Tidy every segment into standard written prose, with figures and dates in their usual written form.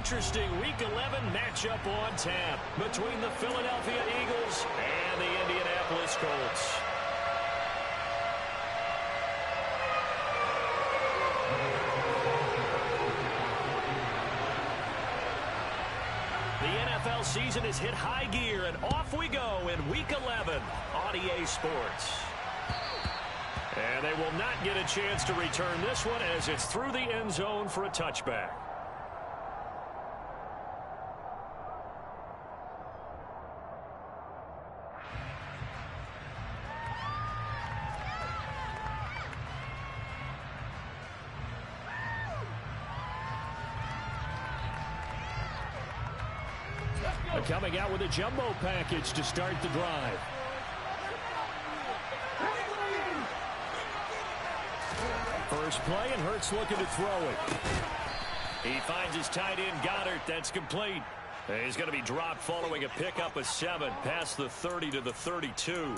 interesting Week 11 matchup on tap between the Philadelphia Eagles and the Indianapolis Colts. The NFL season has hit high gear, and off we go in Week 11 on EA Sports. And they will not get a chance to return this one as it's through the end zone for a touchback. Coming out with a jumbo package to start the drive. First play, and Hurts looking to throw it. He finds his tight end, Goddard. That's complete. He's going to be dropped following a pickup of 7 past the 30 to the 32.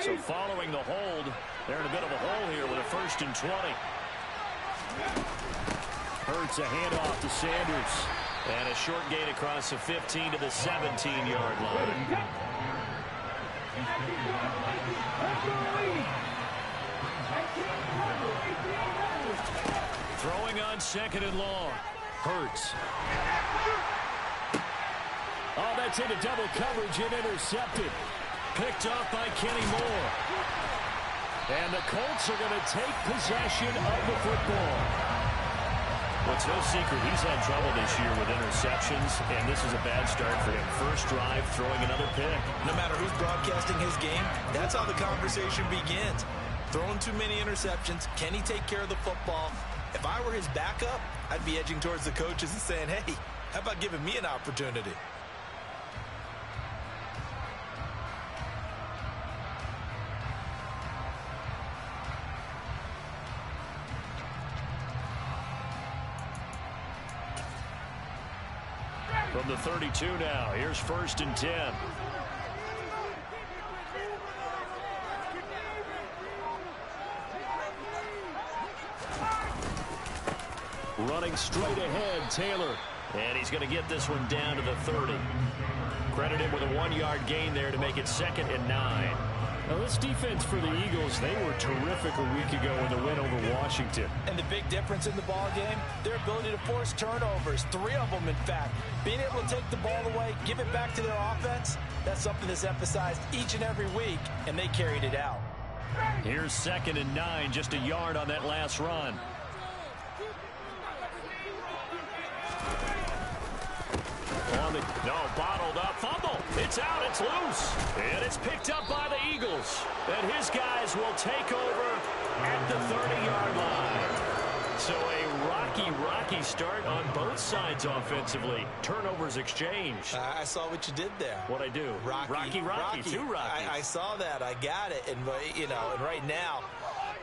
So following the hold, they're in a bit of a hole here with a 1st and 20. Hurts a handoff to Sanders. And a short gain across the 15 to the 17-yard line. Throwing on 2nd and long. Hurts. Oh, that's into double coverage and intercepted. Picked off by Kenny Moore. And the Colts are going to take possession of the football. Well, it's no secret he's had trouble this year with interceptions, and this is a bad start for him. First drive, throwing another pick. No matter who's broadcasting his game, that's how the conversation begins. Throwing too many interceptions, can he take care of the football? If I were his backup, I'd be edging towards the coaches and saying, hey, how about giving me an opportunity? From the 32 now, here's 1st and 10. Running straight ahead, Taylor. And he's going to get this one down to the 30. Credit him with a 1-yard gain there to make it 2nd and 9. Now, this defense for the Eagles, they were terrific a week ago in the win over Washington. And the big difference in the ball game, their ability to force turnovers, 3 of them, in fact. Being able to take the ball away, give it back to their offense, that's something that's emphasized each and every week, and they carried it out. Here's 2nd and 9, just a yard on that last run. Bottled up, fumble. It's out, it's loose. And it's picked up by the Eagles. And his guys will take over at the 30-yard line. So a rocky start on both sides offensively. Turnovers exchanged. I saw what you did there. What'd I do? Rocky. 2 Rockies. I saw that. I got it. And, you know, and right now,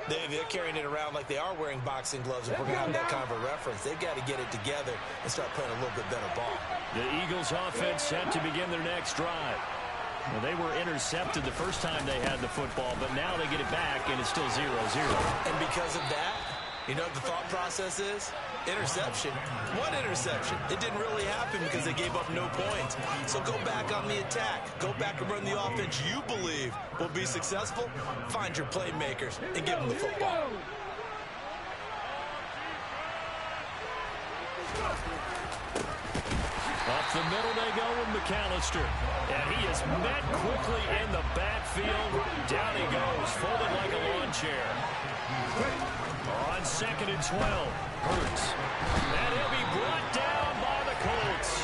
they're carrying it around like they are wearing boxing gloves. If we're going to have that kind of a reference, they've got to get it together and start playing a little bit better ball. The Eagles offense set to begin their next drive. Well, they were intercepted the first time they had the football, but now they get it back, and it's still 0-0. And because of that, you know what the thought process is? Interception. What interception? It didn't really happen because they gave up no points. So go back on the attack. Go back and run the offense you believe will be successful. Find your playmakers and give them the football. Up the middle they go with McAllister. And he is met quickly in the backfield. Down he goes, folded like a lawn chair. On 2nd and 12, Hurts. And he'll be brought down by the Colts.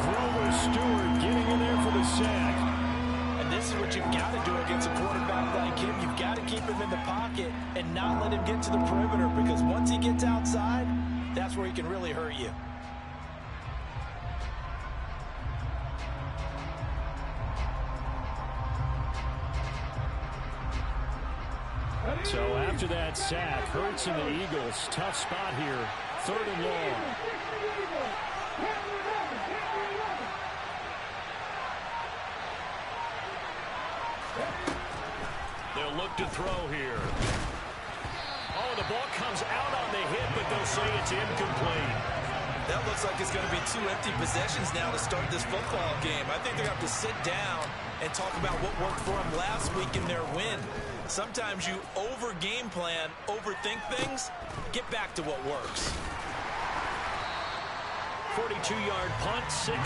Grover Stewart getting in there for the sack. And this is what you've got to do against a quarterback like him. You've got to keep him in the pocket and not let him get to the perimeter, because once he gets outside, that's where he can really hurt you. So after after that sack. Hurts and the Eagles. Tough spot here. 3rd and long. They'll look to throw here. Oh, the ball comes out on the hit, but they'll say it's incomplete. That looks like it's going to be 2 empty possessions now to start this football game. I think they're going to have to sit down and talk about what worked for them last week in their win. Sometimes you over-game plan, overthink things. Get back to what works. 42-yard punt, 6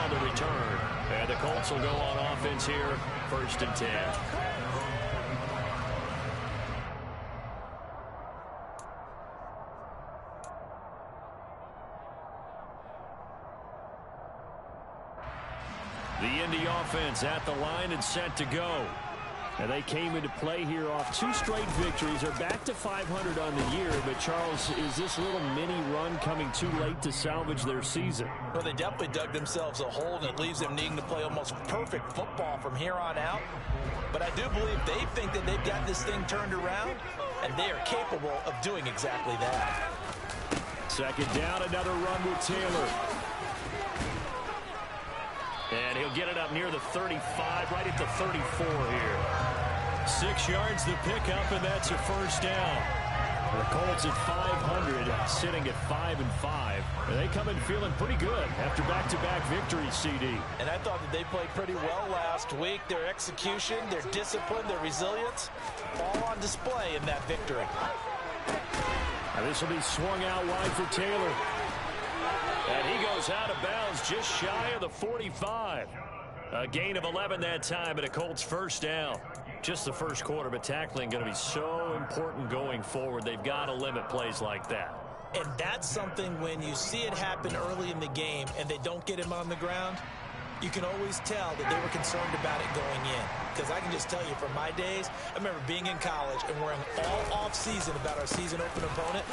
on the return. And the Colts will go on offense here, 1st and 10. The Indy offense at the line and set to go. And they came into play here off 2 straight victories. They're back to 500 on the year. But, Charles, is this little mini run coming too late to salvage their season? Well, they definitely dug themselves a hole, and it leaves them needing to play almost perfect football from here on out. But I do believe they think that they've got this thing turned around, and they are capable of doing exactly that. 2nd down, another run with Taylor. And he'll get it up near the 35, right at the 34 here. 6 yards the pickup, and that's a 1st down. The Colts at 500, sitting at 5-5. And they come in feeling pretty good after back-to-back victories, CD. And I thought that they played pretty well last week. Their execution, their discipline, their resilience, all on display in that victory. And this will be swung out wide for Taylor. And he goes out of bounds just shy of the 45. A gain of 11 that time, and a Colts 1st down. Just the first quarter, but tackling going to be so important going forward. They've got to limit plays like that. And that's something when you see it happen early in the game and they don't get him on the ground, you can always tell that they were concerned about it going in. Because I can just tell you from my days, I remember being in college and worrying all off-season about our season open opponent,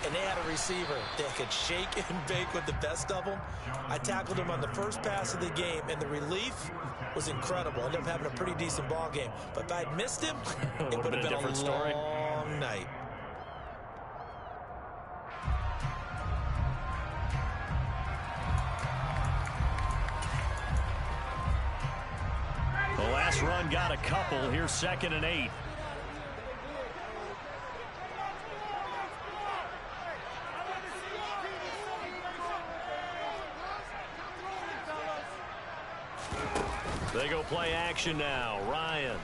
and they had a receiver that could shake and bake with the best of them. I tackled him on the first pass of the game, and the relief was incredible. Ended up having a pretty decent ball game. But if I'd missed him, it would have been a different story. long night. The last run got a couple. Here's 2nd and 8. They go play action now. Ryan.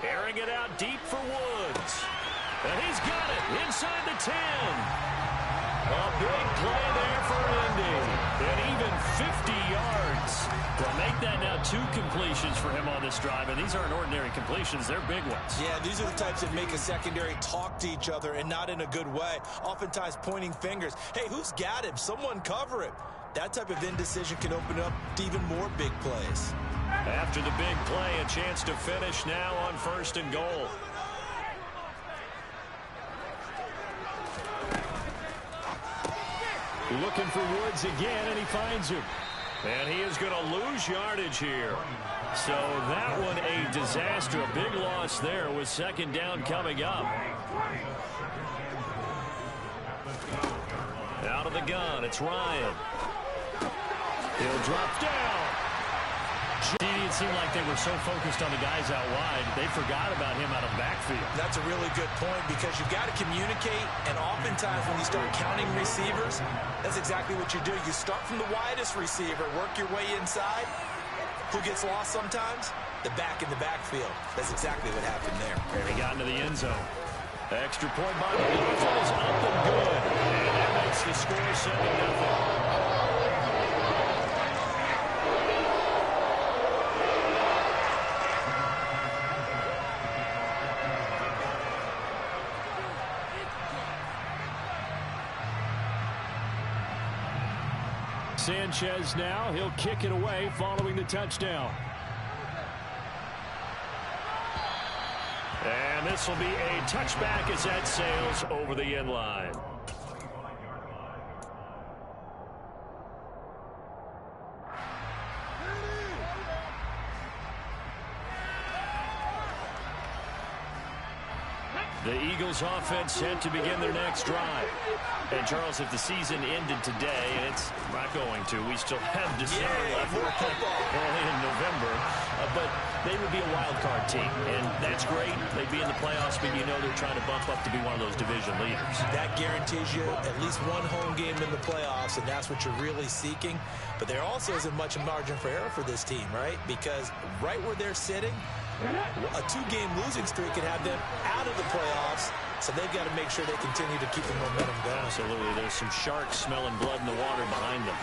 Airing it out deep for Woods. And he's got it inside the 10. A big play there for Indy. And even 50 yards. They'll make that now 2 completions for him on this drive. And these aren't ordinary completions. They're big ones. Yeah, these are the types that make a secondary talk to each other and not in a good way. Oftentimes pointing fingers. Hey, who's got him? Someone cover it. That type of indecision can open up to even more big plays. After the big play, a chance to finish now on 1st and goal. Looking for Woods again, and he finds him. And he is going to lose yardage here. So that one a disaster. A big loss there with 2nd down coming up. Out of the gun, it's Ryan. He'll drop down. It seemed like they were so focused on the guys out wide, they forgot about him out of backfield. That's a really good point because you've got to communicate, and oftentimes when you start counting receivers, that's exactly what you do. You start from the widest receiver, work your way inside. Who gets lost sometimes? The back in the backfield. That's exactly what happened there. And he got into the end zone. Extra point by the Dolphins is up and good. And that makes the score 7-0. Sanchez now, he'll kick it away following the touchdown. And this will be a touchback as that sails over the end line. Eagles offense set to begin their next drive. And, Charles, if the season ended today, and it's not going to, we still have December left. We're early in November. But they would be a wild card team, and that's great. They'd be in the playoffs, but you know they're trying to bump up to be one of those division leaders. That guarantees you at least one home game in the playoffs, and that's what you're really seeking. But there also isn't much margin for error for this team, right? Because right where they're sitting, a 2-game losing streak could have them out of the playoffs, so they've got to make sure they continue to keep the momentum going. Absolutely. There's some sharks smelling blood in the water behind them.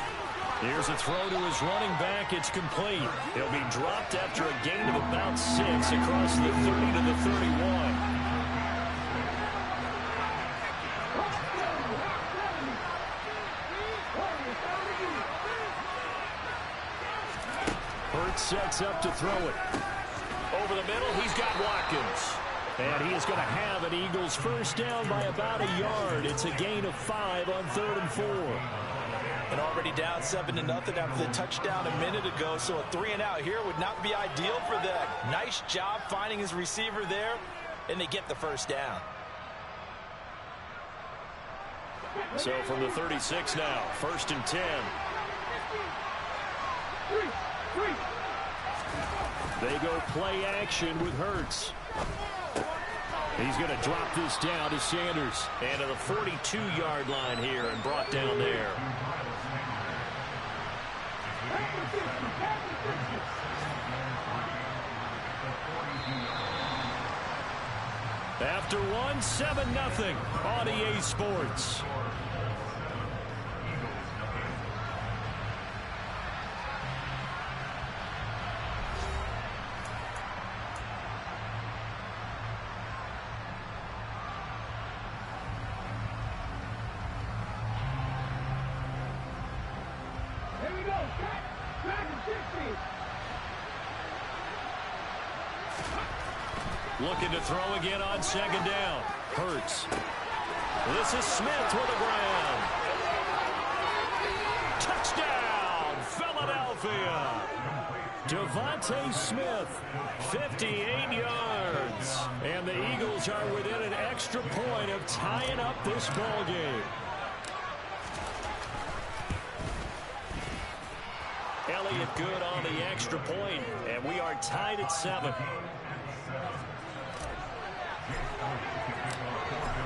Here's a throw to his running back. It's complete. He'll be dropped after a gain of about 6 across the 30 to the 31. Hurts sets up to throw it. Over the middle, he's got Watkins. And he is going to have an Eagles first down by about a yard. It's a gain of 5 on 3rd and 4. And already down 7-0 after the touchdown a minute ago, so a 3-and-out here would not be ideal for them. Nice job finding his receiver there, and they get the first down. So from the 36 now, 1st and 10. They go play action with Hurts. He's going to drop this down to Sanders. And to the 42-yard line here and brought down there. After one, 7-0 on EA Sports. Looking to throw again on 2nd down. Hurts. This is Smith with the ground. Touchdown, Philadelphia. Devontae Smith, 58 yards. And the Eagles are within an extra point of tying up this ball game. Elliott good on the extra point, and we are tied at 7.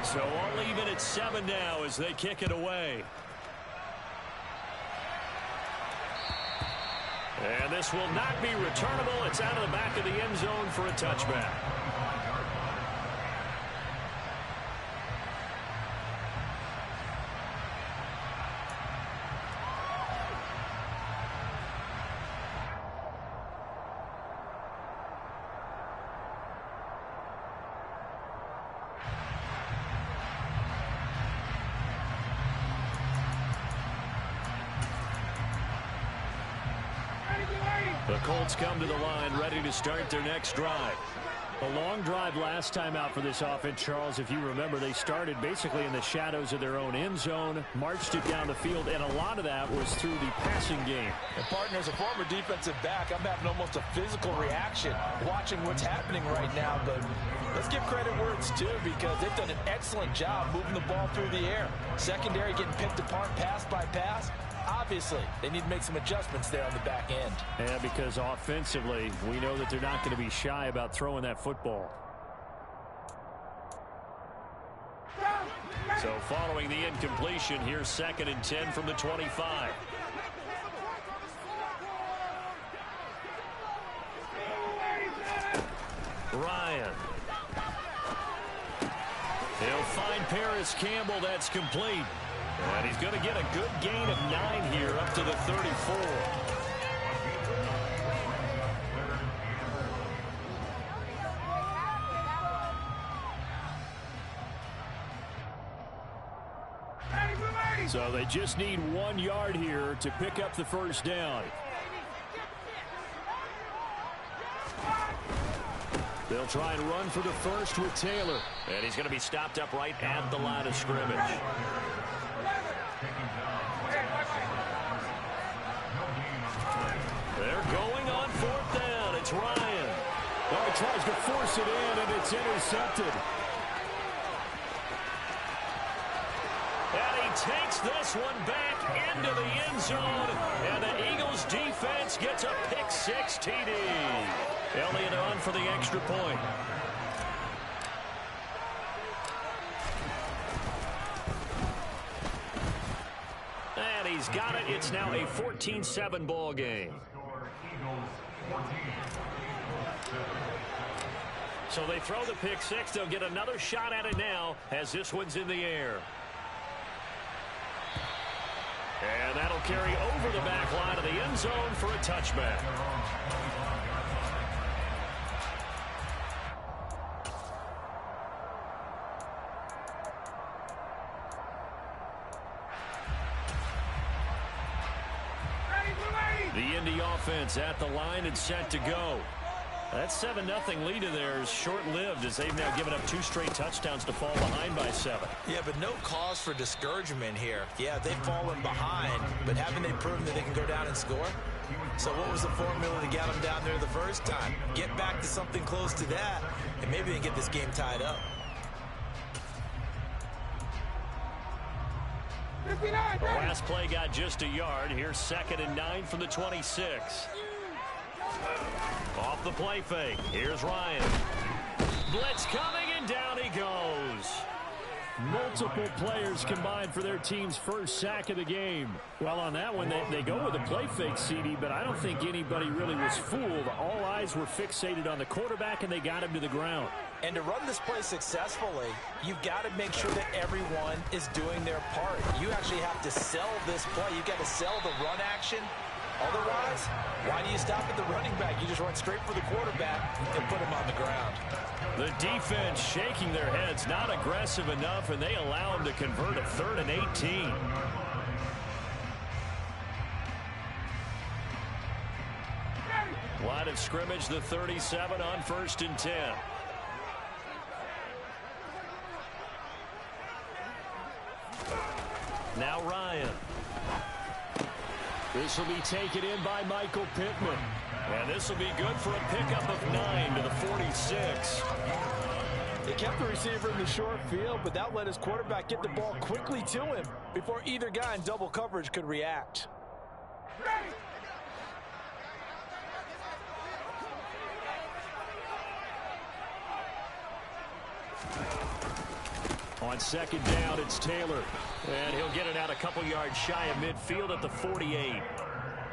So all even at 7 now as they kick it away. And this will not be returnable. It's out of the back of the end zone for a touchback. The Colts come to the line, ready to start their next drive. A long drive last time out for this offense, Charles. If you remember, they started basically in the shadows of their own end zone, marched it down the field, and a lot of that was through the passing game. And partner, as a former defensive back, I'm having almost a physical reaction watching what's happening right now. But let's give credit where it's due, because they've done an excellent job moving the ball through the air. Secondary getting picked apart pass by pass. Obviously, they need to make some adjustments there on the back end. Yeah, because offensively, we know that they're not going to be shy about throwing that football. So following the incompletion, here's 2nd and 10 from the 25. Ryan. He'll find Paris Campbell. That's complete. And he's going to get a good gain of 9 here up to the 34. So they just need 1 yard here to pick up the first down. They'll try and run for the first with Taylor. And he's going to be stopped up right at the line of scrimmage. They're going on 4th down. It's Ryan. Oh, he tries to force it in, and it's intercepted. takes this one back into the end zone, and the Eagles defense gets a pick-6 TD. Elliott on for the extra point. And he's got it. It's now a 14-7 ball game. So they throw the pick-6. They'll get another shot at it now as this one's in the air. And that'll carry over the back line of the end zone for a touchback. The Indy offense at the line and set to go. That 7-0 lead of theirs short-lived as they've now given up 2 straight touchdowns to fall behind by 7. Yeah, but no cause for discouragement here. Yeah, they've fallen behind, but haven't they proven that they can go down and score? So what was the formula to get them down there the first time? Get back to something close to that, and maybe they can get this game tied up. The last play got just a yard. Here's 2nd and 9 from the 26. Off the play fake. Here's Ryan. Blitz coming, and down he goes. Multiple players combined for their team's first sack of the game. Well, on that one, they go with a play fake, CD, but I don't think anybody really was fooled. All eyes were fixated on the quarterback, and they got him to the ground. And to run this play successfully, you've got to make sure that everyone is doing their part. You actually have to sell this play. You've got to sell the run action. Otherwise, why do you stop at the running back? You just run straight for the quarterback and put him on the ground. The defense shaking their heads, not aggressive enough, and they allow him to convert a 3rd and 18. Line of scrimmage, the 37 on 1st and 10. Now Ryan. This will be taken in by Michael Pittman. And this will be good for a pickup of 9 to the 46. They kept the receiver in the short field, but that let his quarterback get the ball quickly to him before either guy in double coverage could react. On 2nd down, it's Taylor. And he'll get it out a couple yards shy of midfield at the 48.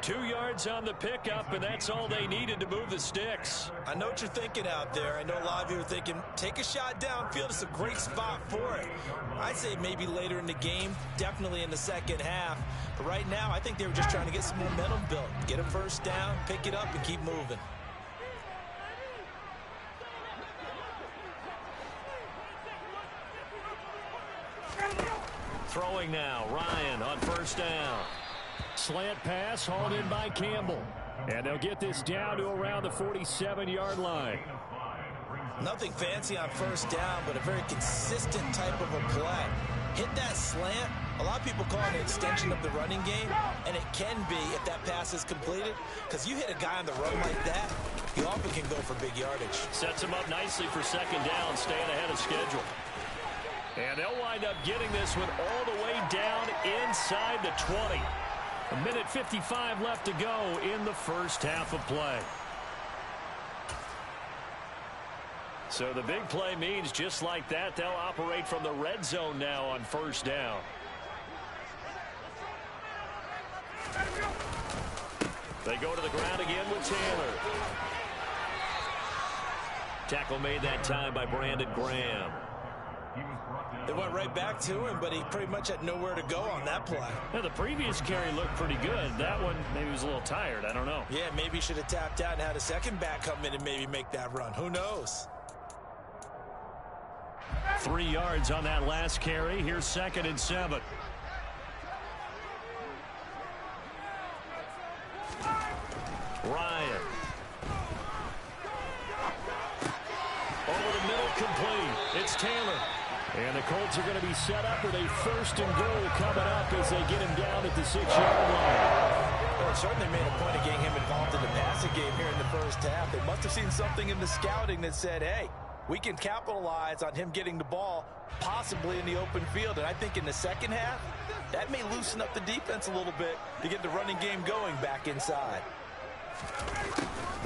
2 yards on the pickup, and that's all they needed to move the sticks. I know what you're thinking out there. I know a lot of you are thinking, take a shot downfield. It's a great spot for it. I'd say maybe later in the game, definitely in the second half. But right now, I think they were just trying to get some momentum built. Get a first down, pick it up, and keep moving. Throwing now, Ryan on 1st down. Slant pass hauled in by Campbell. And they'll get this down to around the 47-yard line. Nothing fancy on 1st down, but a very consistent type of a play. Hit that slant. A lot of people call it an extension of the running game, and it can be if that pass is completed, because you hit a guy on the run like that, you often can go for big yardage. Sets him up nicely for 2nd down, staying ahead of schedule. And they'll wind up getting this one all the way down inside the 20. 1:55 left to go in the first half of play. So the big play means just like that, they'll operate from the red zone now on 1st down. They go to the ground again with Taylor. Tackle made that time by Brandon Graham. They went right back to him, but he pretty much had nowhere to go on that play. Now, the previous carry looked pretty good. That one, maybe he was a little tired. I don't know. Yeah, maybe he should have tapped out and had a second back come in and maybe make that run. Who knows? 3 yards on that last carry. Here's 2nd and 7. Ryan. Over the middle, complete. It's Taylor. And the Colts are going to be set up with a 1st and goal coming up as they get him down at the 6-yard line. Well, it certainly made a point of getting him involved in the passing game here in the first half. They must have seen something in the scouting that said, hey, we can capitalize on him getting the ball possibly in the open field. And I think in the second half, that may loosen up the defense a little bit to get the running game going back inside.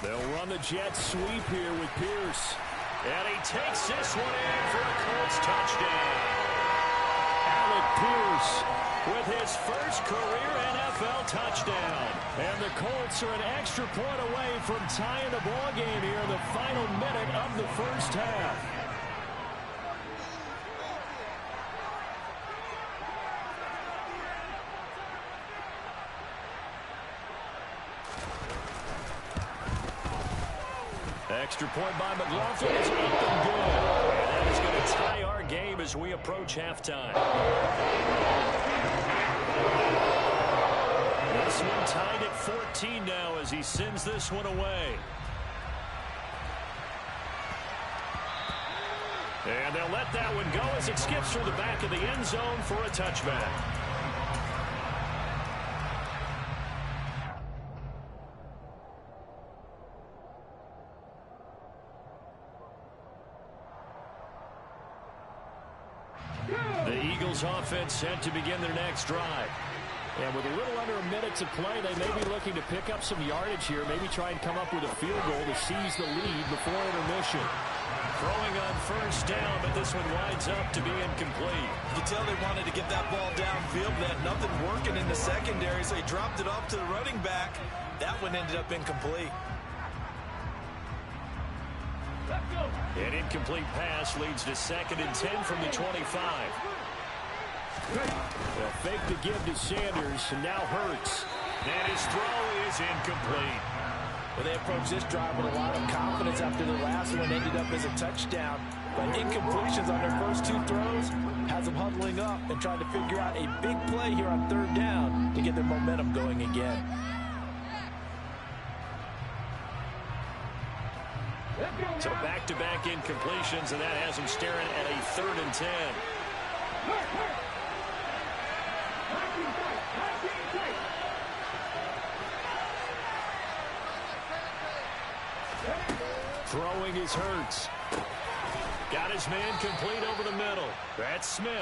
They'll run the jet sweep here with Pierce. And he takes this one in for a Colts touchdown. Alec Pierce with his first career NFL touchdown. And the Colts are an extra point away from tying the ball game here in the final minute of the first half. Extra point by McLaughlin is up and good. And that is going to tie our game as we approach halftime. This one tied at 14 now as he sends this one away. And they'll let that one go as it skips through the back of the end zone for a touchback. The Eagles offense set to begin their next drive. And with a little under a minute to play, they may be looking to pick up some yardage here, maybe try and come up with a field goal to seize the lead before intermission. Throwing on first down, but this one winds up to be incomplete. You can tell they wanted to get that ball downfield. They had nothing working in the secondary, so he dropped it off to the running back. That one ended up incomplete. An incomplete pass leads to 2nd and 10 from the 25. They'll fake the give to Sanders, and now Hurts. And his throw is incomplete. Well, they approached this drive with a lot of confidence after the last one ended up as a touchdown. But incompletions on their first two throws has them huddling up and trying to figure out a big play here on 3rd down to get their momentum going again. So back-to-back incompletions, and that has them staring at a 3rd and 10. Throwing is Hurts. Got his man complete over the middle. That's Smith.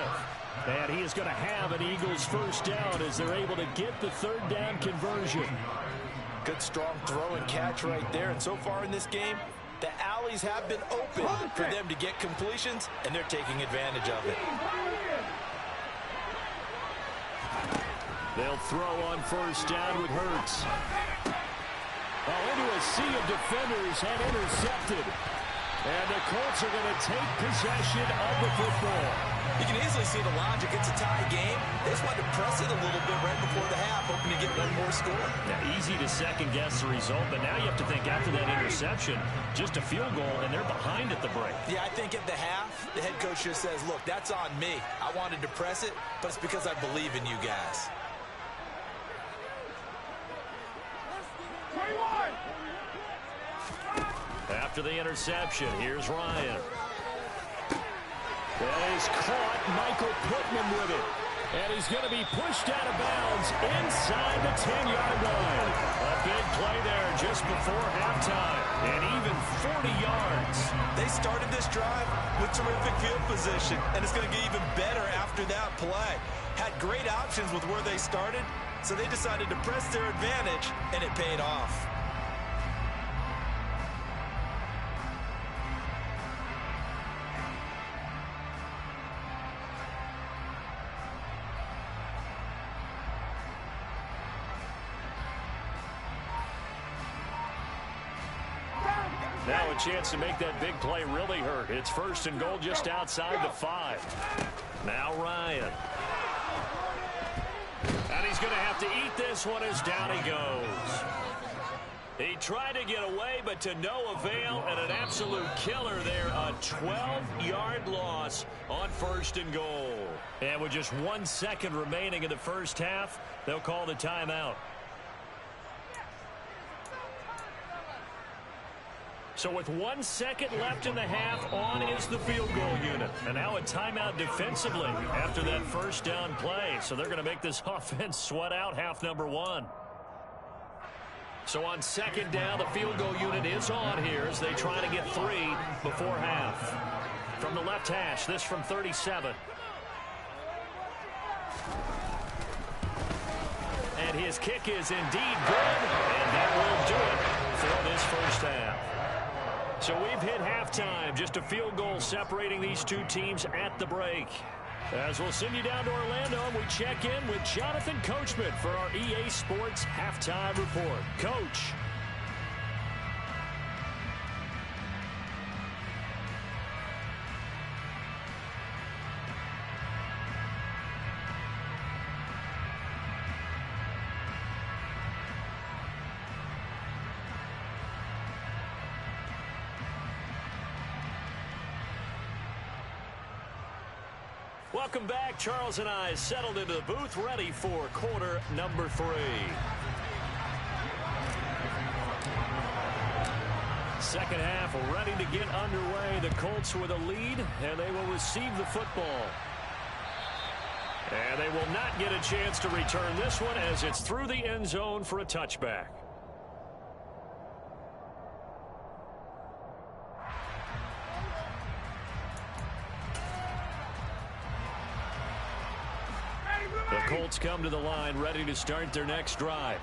And he is going to have an Eagles first down as they're able to get the 3rd down conversion. Good strong throw and catch right there. And so far in this game, the alleys have been open for them to get completions, and they're taking advantage of it. They'll throw on first down with Hurts. Well, into a sea of defenders and intercepted. And the Colts are going to take possession of the football. You can easily see the logic. It's a tie game. They just wanted to press it a little bit right before the half, hoping to get one more score. Now, easy to second-guess the result, but now you have to think after that interception, just a field goal, and they're behind at the break. Yeah, I think at the half, the head coach just says, look, that's on me. I wanted to press it, but it's because I believe in you guys. After the interception, here's Ryan. That is caught. Michael Pittman with it. And he's going to be pushed out of bounds inside the 10-yard line. A big play there just before halftime. And even 40 yards. They started this drive with terrific field position, and it's going to get even better after that play. Had great options with where they started, so they decided to press their advantage, and it paid off. Now a chance to make that big play really hurt. It's 1st and goal just outside the 5. Now Ryan. And he's going to have to eat this one as down he goes. He tried to get away, but to no avail, and an absolute killer there. A 12-yard loss on 1st and goal. And with just 1 second remaining in the first half, they'll call the timeout. So with 1 second left in the half, on is the field goal unit. And now a timeout defensively after that first down play. So they're going to make this offense sweat out half number 1. So on second down, the field goal unit is on here as they try to get 3 before half. From the left hash, this from 37. And his kick is indeed good, and that will do it for this first half. So we've hit halftime, just a field goal separating these two teams at the break. As we'll send you down to Orlando, we check in with Jonathan Coachman for our EA Sports Halftime Report. Coach. Welcome back. Charles and I settled into the booth, ready for quarter number 3. Second half ready to get underway. The Colts with a lead, and they will receive the football. And they will not get a chance to return this one as it's through the end zone for a touchback. The Colts come to the line ready to start their next drive.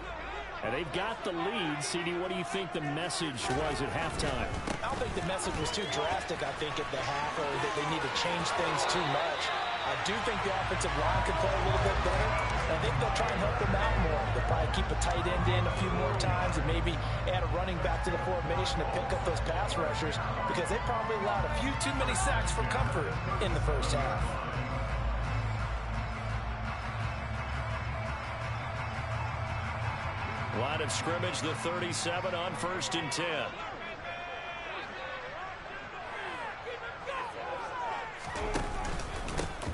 And they've got the lead. CD, what do you think the message was at halftime? I don't think the message was too drastic, I think, at the half, or that they need to change things too much. I do think the offensive line could play a little bit better. I think they'll try and help them out more. They'll probably keep a tight end in a few more times and maybe add a running back to the formation to pick up those pass rushers because they probably allowed a few too many sacks for comfort in the first half. Line of scrimmage, the 37 on 1st and 10.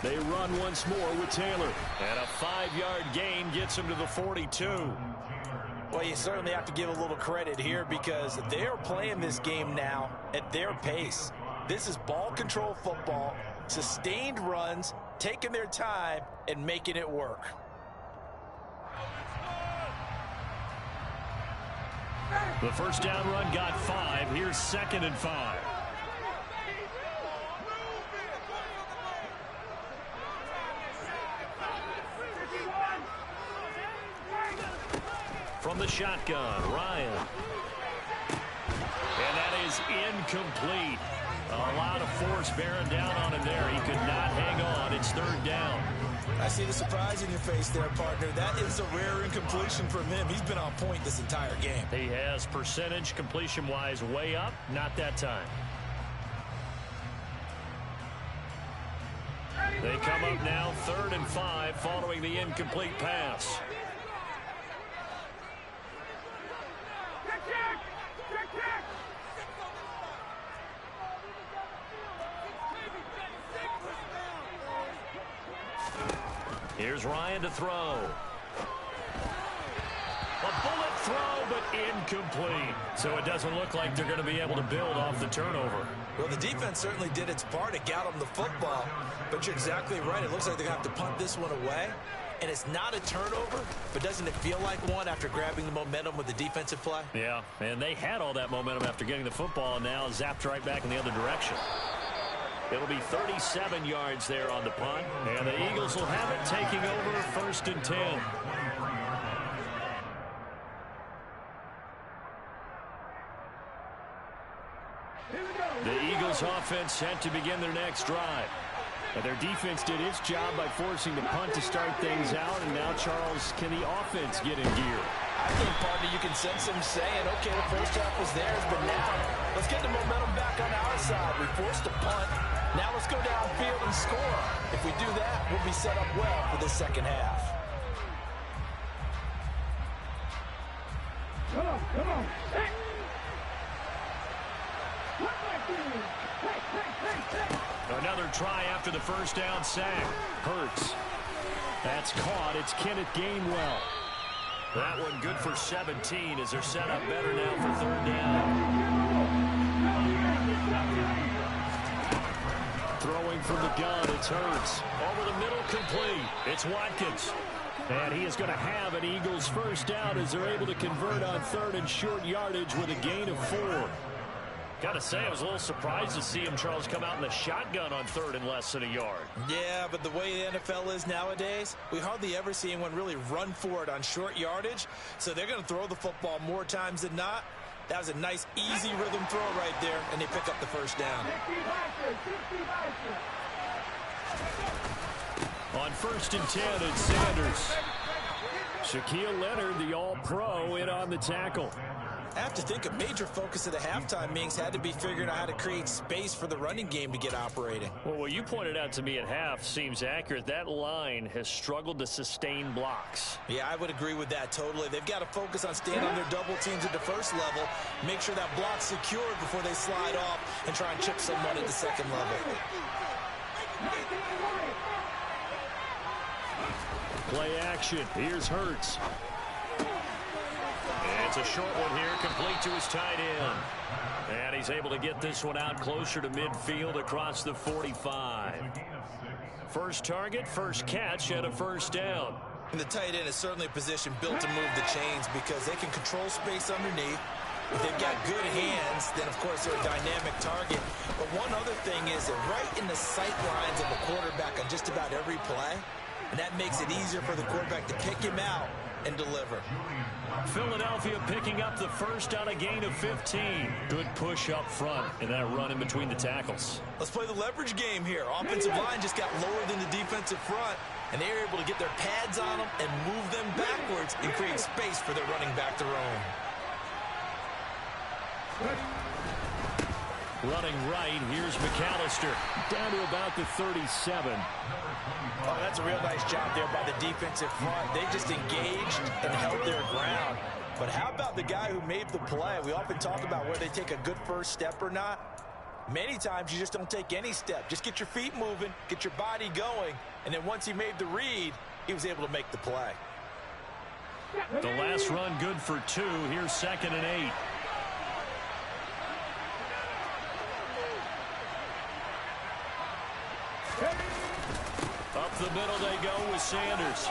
They run once more with Taylor. And a 5-yard gain gets him to the 42. Well, you certainly have to give a little credit here because they are playing this game now at their pace. This is ball control football, sustained runs, taking their time, and making it work. The first down run got 5. Here's 2nd and 5. From the shotgun, Ryan. And that is incomplete. A lot of force bearing down on him there. He could not hang on. It's 3rd down. I see the surprise in your face there, partner. That is a rare incompletion from him. He's been on point this entire game. He has percentage completion-wise way up. Not that time. They come up now 3rd and 5 following the incomplete pass. Here's Ryan to throw. A bullet throw, but incomplete. So it doesn't look like they're going to be able to build off the turnover. Well, the defense certainly did its part to get them the football. But you're exactly right. It looks like they're going to have to punt this one away. And it's not a turnover, but doesn't it feel like one after grabbing the momentum with the defensive play? Yeah, and they had all that momentum after getting the football and now zapped right back in the other direction. It'll be 37 yards there on the punt. And the Eagles will have it taking over 1st and 10. The Eagles offense set to begin their next drive. And their defense did its job by forcing the punt to start things out. And now, Charles, can the offense get in gear? I think, partner, you can sense them saying, okay, the first half was theirs, but now let's get the momentum back on our side. We forced a punt. Now let's go downfield and score. If we do that, we'll be set up well for the second half. Come on. Hey. Another try after the first down sack. Hurts. That's caught. It's Kenneth Gainwell. That one good for 17 as they're set up better now for 3rd down. Throwing from the gun, it's Hurts. Over the middle, complete. It's Watkins. And he is going to have an Eagles first down as they're able to convert on 3rd and short yardage with a gain of 4. Got to say, I was a little surprised to see him, Charles, come out in the shotgun on 3rd and less than a yard. Yeah, but the way the NFL is nowadays, we hardly ever see anyone really run for it on short yardage. So they're going to throw the football more times than not. That was a nice, easy rhythm throw right there, and they pick up the first down. On 1st and 10, it's Sanders. Shaquille Leonard, the All-Pro, in on the tackle. I have to think a major focus of the halftime meetings had to be figuring out how to create space for the running game to get operating. Well, what you pointed out to me at half seems accurate. That line has struggled to sustain blocks. Yeah, I would agree with that totally. They've got to focus on staying on their double teams at the first level, make sure that block's secured before they slide off and try and chip someone at the second level. Play action. Here's Hurts. It's a short one here, complete to his tight end. And he's able to get this one out closer to midfield across the 45. First target, first catch, and a first down. And the tight end is certainly a position built to move the chains because they can control space underneath. If they've got good hands, then, of course, they're a dynamic target. But one other thing is that right in the sight lines of the quarterback on just about every play, and that makes it easier for the quarterback to pick him out and deliver. Philadelphia picking up the first on a gain of 15. Good push up front and that run in between the tackles. Let's play the leverage game here. Offensive line just got lower than the defensive front, and they were able to get their pads on them and move them backwards and create space for their running back to roam. Running right, here's McAllister. Down to about the 37. Oh, that's a real nice job there by the defensive front. They just engaged and held their ground. But how about the guy who made the play? We often talk about whether they take a good first step or not. Many times you just don't take any step. Just get your feet moving, get your body going, and then once he made the read, he was able to make the play. The last run good for 2. Here's 2nd and 8. Up the middle they go with Sanders.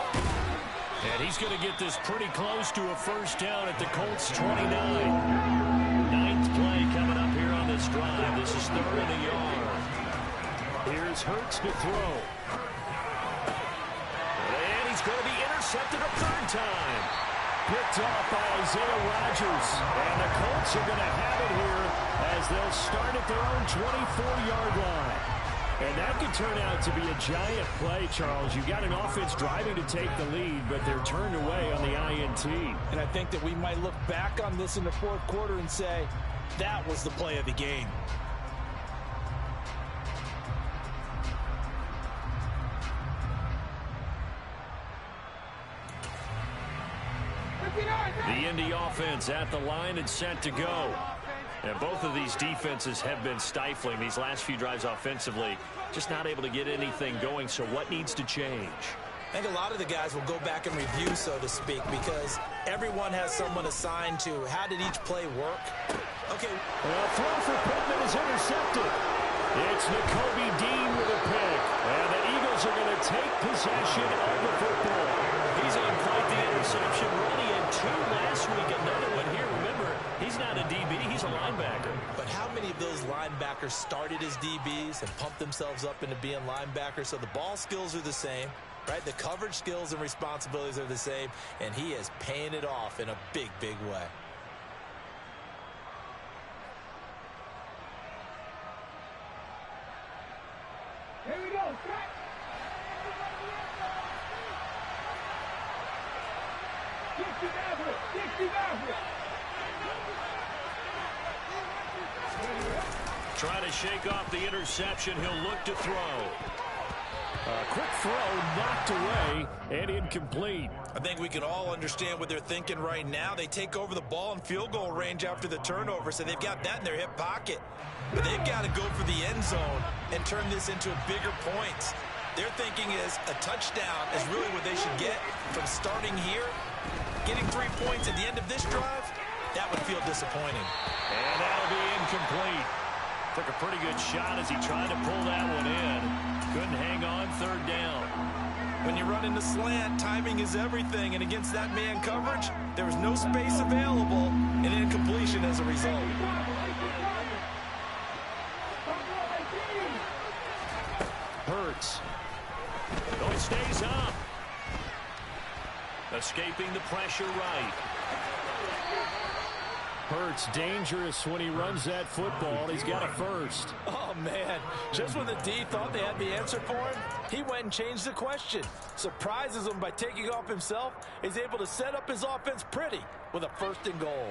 And he's going to get this pretty close to a first down at the Colts 29. 9th play coming up here on this drive. This is 3rd and a yard. Here's Hurts to throw. And he's going to be intercepted a 3rd time. Picked off by Isaiah Rodgers. And the Colts are going to have it here as they'll start at their own 24-yard line. And that could turn out to be a giant play, Charles. You've got an offense driving to take the lead, but they're turned away on the INT. And I think that we might look back on this in the 4th quarter and say, that was the play of the game. The Indy offense at the line and set to go. And both of these defenses have been stifling these last few drives offensively. Just not able to get anything going, so what needs to change? I think a lot of the guys will go back and review, so to speak, because everyone has someone assigned to how did each play work. Okay. Throw for Pittman is intercepted. It's Nakobe Dean with a pick. And the Eagles are going to take possession of the football. He's on quite the interception run. He had 2 last week, another one here. Remember, he's not a DB, he's a linebacker. But how many of those linebackers started as DBs and pumped themselves up into being linebackers? So the ball skills are the same, right? The coverage skills and responsibilities are the same, and he is paying it off in a big, big way. Here we go. Trying to shake off the interception. He'll look to throw. A quick throw knocked away and incomplete. I think we can all understand what they're thinking right now. They take over the ball in field goal range after the turnover, so they've got that in their hip pocket. But they've got to go for the end zone and turn this into bigger points. Their thinking is a touchdown is really what they should get from starting here. Getting 3 points at the end of this drive, that would feel disappointing. And that'll be incomplete. Took a pretty good shot as he tried to pull that one in. Couldn't hang on 3rd down. When you run in the slant, timing is everything, and against that man coverage, there was no space available, and incompletion as a result. Hurts. Oh, it stays up. Escaping the pressure right. Hurts dangerous when he runs that football. He's got a first. Oh, man. Just when the D thought they had the answer for him, he went and changed the question. Surprises him by taking off himself. He's able to set up his offense pretty with a 1st and goal.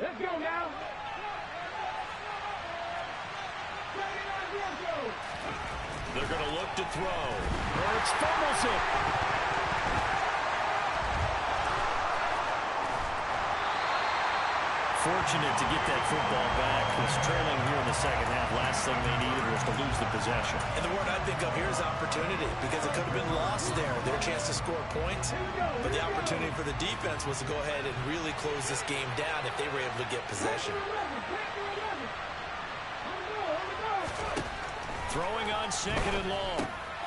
Let's go now. They're going to look to throw. Hurts fumbles it. Fortunate to get that football back. Was trailing here in the second half. Last thing they needed was to lose the possession. And the word I think of here is opportunity, because it could have been lost there. Their chance to score points, but the opportunity for the defense was to go ahead and really close this game down if they were able to get possession. Throwing on 2nd and long.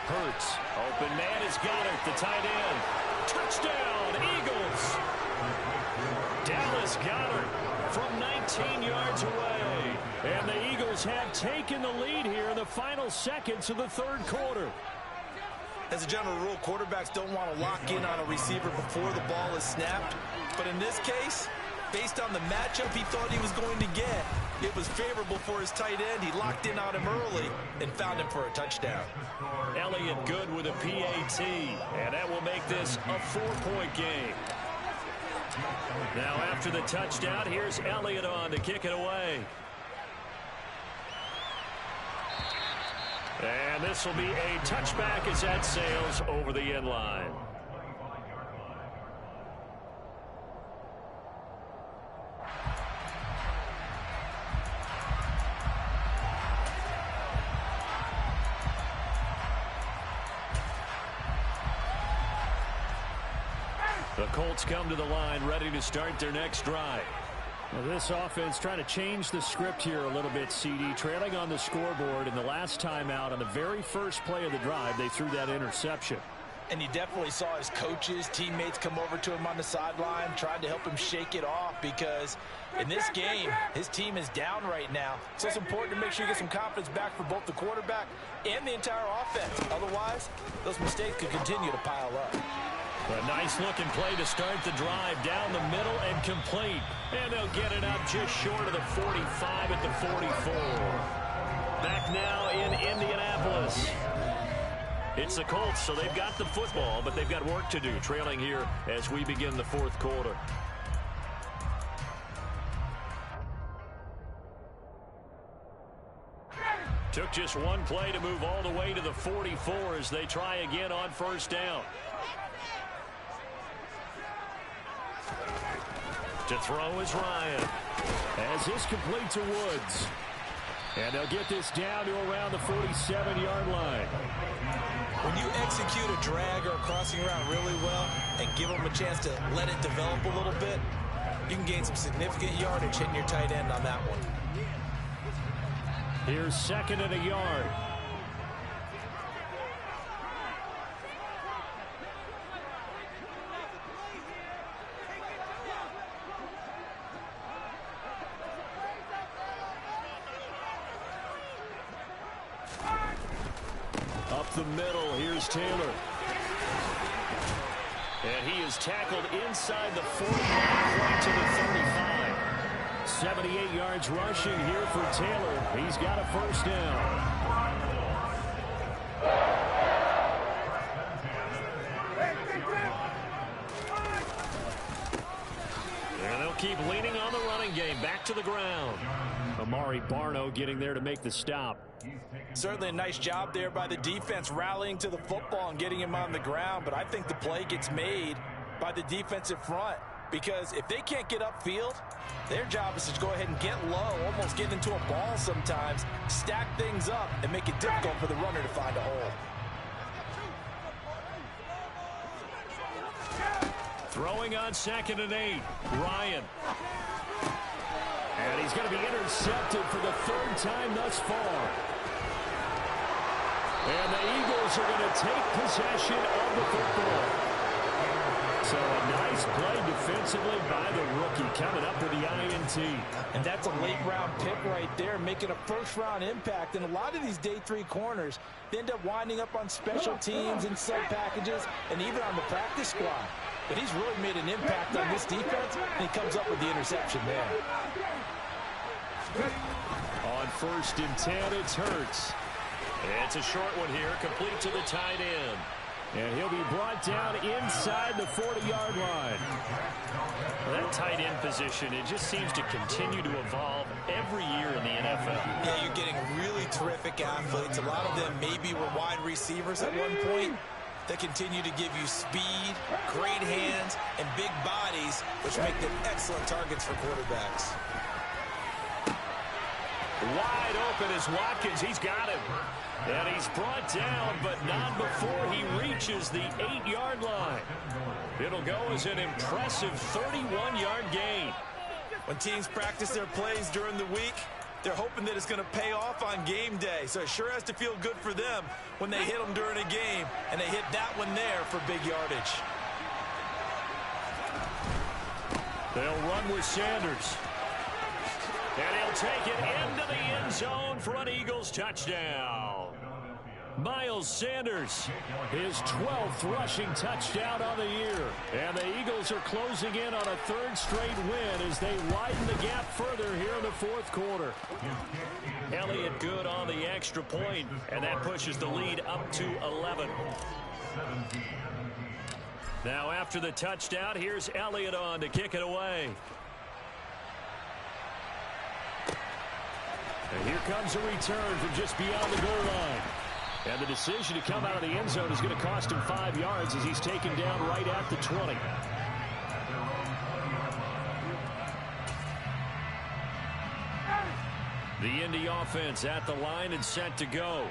Hurts. Open man is Goddard, the tight end. Touchdown, Eagles. Dallas Goddard from 19 yards away. And the Eagles have taken the lead here in the final seconds of the 3rd quarter. As a general rule, quarterbacks don't want to lock in on a receiver before the ball is snapped. But in this case, based on the matchup he thought he was going to get, it was favorable for his tight end. He locked in on him early and found him for a touchdown. Elliott good with a PAT, and that will make this a 4-point game. Now after the touchdown, here's Elliott on to kick it away. And this will be a touchback as that sails over the end line. The Colts come to the line, ready to start their next drive. Well, this offense trying to change the script here a little bit, CD. Trailing on the scoreboard, and the last time out on the very first play of the drive, they threw that interception. And you definitely saw his coaches, teammates come over to him on the sideline, trying to help him shake it off, because in this game, his team is down right now. So it's important to make sure you get some confidence back for both the quarterback and the entire offense. Otherwise, those mistakes could continue to pile up. A nice-looking play to start the drive down the middle and complete. And they'll get it up just short of the 45 at the 44. Back now in Indianapolis. It's the Colts, so they've got the football, but they've got work to do, trailing here as we begin the 4th quarter. Took just one play to move all the way to the 44 as they try again on 1st down. To throw is Ryan. As this complete to Woods. And they'll get this down to around the 47-yard line. When you execute a drag or a crossing route really well and give them a chance to let it develop a little bit, you can gain some significant yardage hitting your tight end on that one. Here's 2nd and a yard. Up the middle, here's Taylor. And he is tackled inside the 49 to the 35. 78 yards rushing here for Taylor. He's got a 1st down. And they'll keep leaning on the running game. Back to the ground. Amari Barno getting there to make the stop. Certainly a nice job there by the defense, rallying to the football and getting him on the ground. But I think the play gets made by the defensive front, because if they can't get upfield, their job is to go ahead and get low, almost get into a ball sometimes, stack things up, and make it difficult for the runner to find a hole. Throwing on 2nd and 8. Ryan. And he's going to be intercepted for the 3rd time thus far. And the Eagles are going to take possession of the football. So a nice play defensively by the rookie coming up with the INT. And that's a late-round pick right there, making a first-round impact. And a lot of these day 3 corners, they end up winding up on special teams and sub packages and even on the practice squad. But he's really made an impact on this defense, and he comes up with the interception there. On 1st and 10, it's Hurts. It's a short one here, complete to the tight end. And he'll be brought down inside the 40-yard line. Well, that tight end position, it just seems to continue to evolve every year in the NFL. Yeah, you're getting really terrific athletes. A lot of them maybe were wide receivers at one point. They continue to give you speed, great hands, and big bodies, which make them excellent targets for quarterbacks. Wide open is Watkins. He's got him. And he's brought down, but not before he reaches the 8-yard line. It'll go as an impressive 31-yard gain. When teams practice their plays during the week, they're hoping that it's going to pay off on game day. So it sure has to feel good for them when they hit them during a game, and they hit that one there for big yardage. They'll run with Sanders. And he'll take it into the end zone for an Eagles touchdown. Miles Sanders, his 12th rushing touchdown on the year. And the Eagles are closing in on a 3rd straight win as they widen the gap further here in the 4th quarter. Elliott good on the extra point, and that pushes the lead up to 11. Now after the touchdown, here's Elliott on to kick it away. And here comes a return from just beyond the goal line. And the decision to come out of the end zone is going to cost him 5 yards as he's taken down right at the 20. The Indy offense at the line and set to go.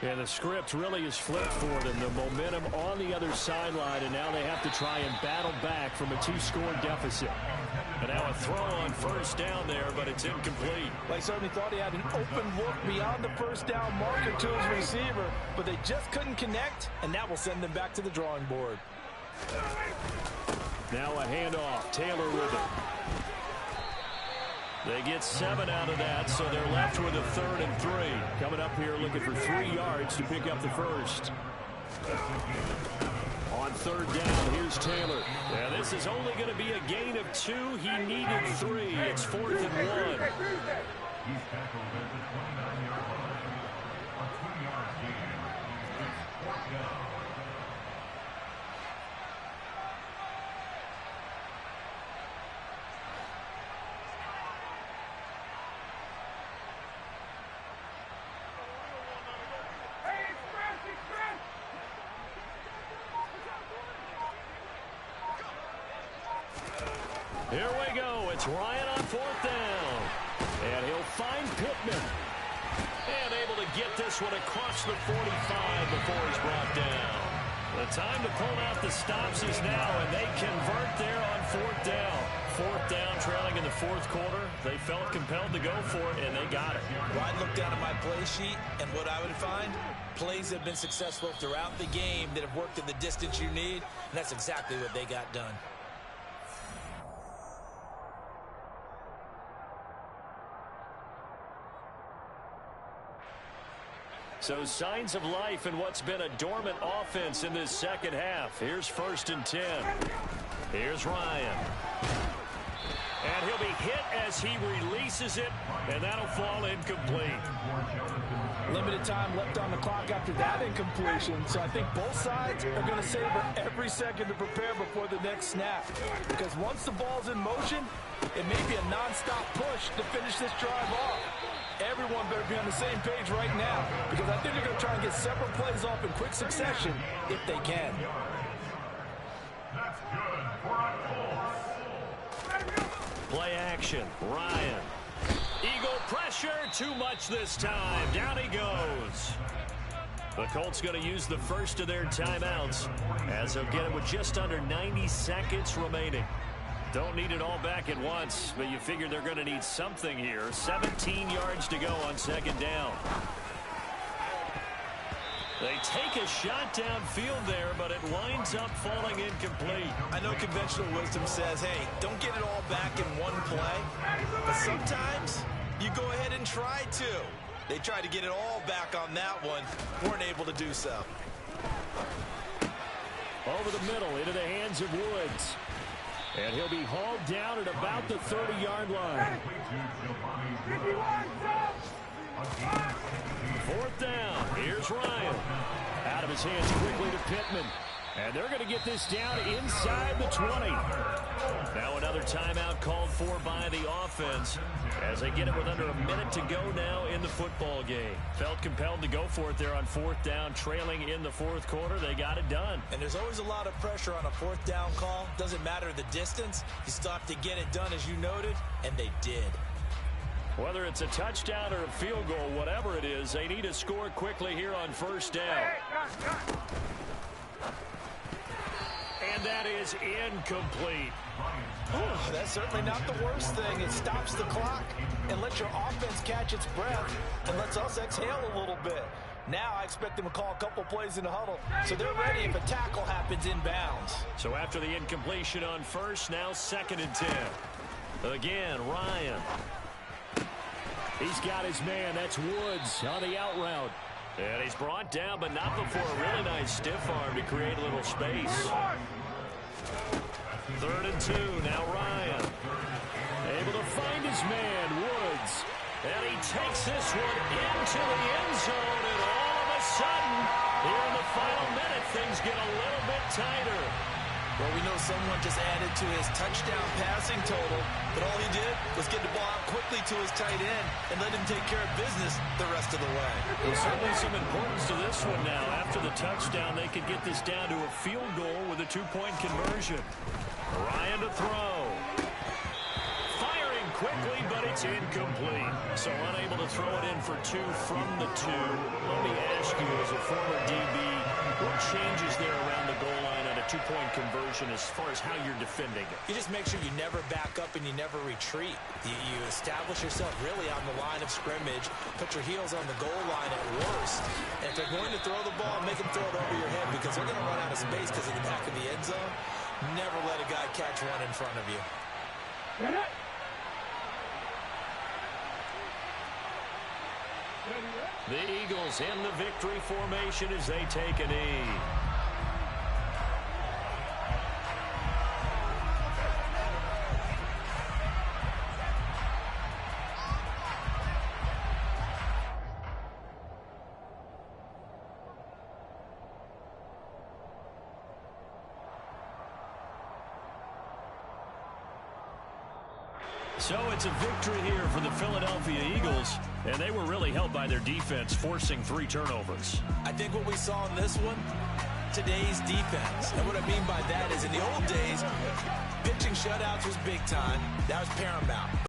And the script really is flipped for them. The momentum on the other sideline, and now they have to try and battle back from a 2-score deficit. And now a throw on 1st down there, but it's incomplete. They certainly thought he had an open look beyond the 1st down marker to his receiver, but they just couldn't connect, and that will send them back to the drawing board. Now a handoff. Taylor with it. They get 7 out of that, so they're left with a 3rd and 3. Coming up here looking for 3 yards to pick up the 1st. On 3rd down, here's Taylor. Yeah, this is only going to be a gain of 2. He needed 3. It's 4th and 1. Here we go. It's Ryan on 4th down. And he'll find Pittman. And able to get this one across the 45 before he's brought down. The time to pull out the stops is now, and they convert there on 4th down. 4th down, trailing in the 4th quarter. They felt compelled to go for it, and they got it. Well, I'd look down at my play sheet, and what I would find, plays that have been successful throughout the game that have worked in the distance you need, and that's exactly what they got done. So signs of life in what's been a dormant offense in this 2nd half. Here's 1st and 10. Here's Ryan. And he'll be hit as he releases it, and that'll fall incomplete. Limited time left on the clock after that incompletion, so I think both sides are going to savor every second to prepare before the next snap. Because once the ball's in motion, it may be a nonstop push to finish this drive off. Everyone better be on the same page right now, because I think they're going to try and get several plays off in quick succession if they can. Play action. Ryan. Eagle pressure. Too much this time. Down he goes. The Colts going to use the first of their timeouts as they'll get it with just under 90 seconds remaining. Don't need it all back at once, but you figure they're going to need something here. 17 yards to go on second down. They take a shot downfield there, but it winds up falling incomplete. I know conventional wisdom says, hey, don't get it all back in one play. But sometimes you go ahead and try to. They tried to get it all back on that one. Weren't able to do so. Over the middle into the hands of Woods. And he'll be hauled down at about the 30-yard line. Fourth down. Here's Ryan. Out of his hands quickly to Pittman. And they're going to get this down inside the 20. Now another timeout called for by the offense as they get it with under a minute to go now in the football game. Felt compelled to go for it there on fourth down, trailing in the fourth quarter. They got it done. And there's always a lot of pressure on a fourth down call. Doesn't matter the distance. You still have to get it done, as you noted, and they did. Whether it's a touchdown or a field goal, whatever it is, they need to score quickly here on first down. And that is incomplete. Oh, that's certainly not the worst thing. It stops the clock and lets your offense catch its breath and lets us exhale a little bit. Now I expect them to call a couple plays in the huddle, so they're ready if a tackle happens inbounds. So after the incompletion on first, now 2nd and 10. Again, Ryan. He's got his man. That's Woods on the out route. And he's brought down, but not before a really nice stiff arm to create a little space. 3rd and 2. Now Ryan. Able to find his man, Woods. And he takes this one into the end zone. And all of a sudden, here in the final minute, things get a little bit tighter. Well, we know someone just added to his touchdown passing total, but all he did was get the ball out quickly to his tight end and let him take care of business the rest of the way. There's certainly some importance to this one now. After the touchdown, they could get this down to a field goal with a 2-point conversion. Ryan to throw. Firing quickly, but it's incomplete. So unable to throw it in for 2 from the 2. Let me ask you, as a former DB, what changes there around the goal line on a 2-point conversion as far as how you're defending it? You just make sure you never back up and you never retreat. You establish yourself really on the line of scrimmage, put your heels on the goal line at worst. And if they're going to throw the ball, make them throw it over your head because they're going to run out of space because of the back of the end zone. Never let a guy catch one in front of you. The Eagles in the victory formation as they take a knee. So it's a victory here for the Philadelphia Eagles, and they were really helped by their defense, forcing 3 turnovers. I think what we saw in this one, today's defense. And what I mean by that is in the old days, pitching shutouts was big time. That was paramount.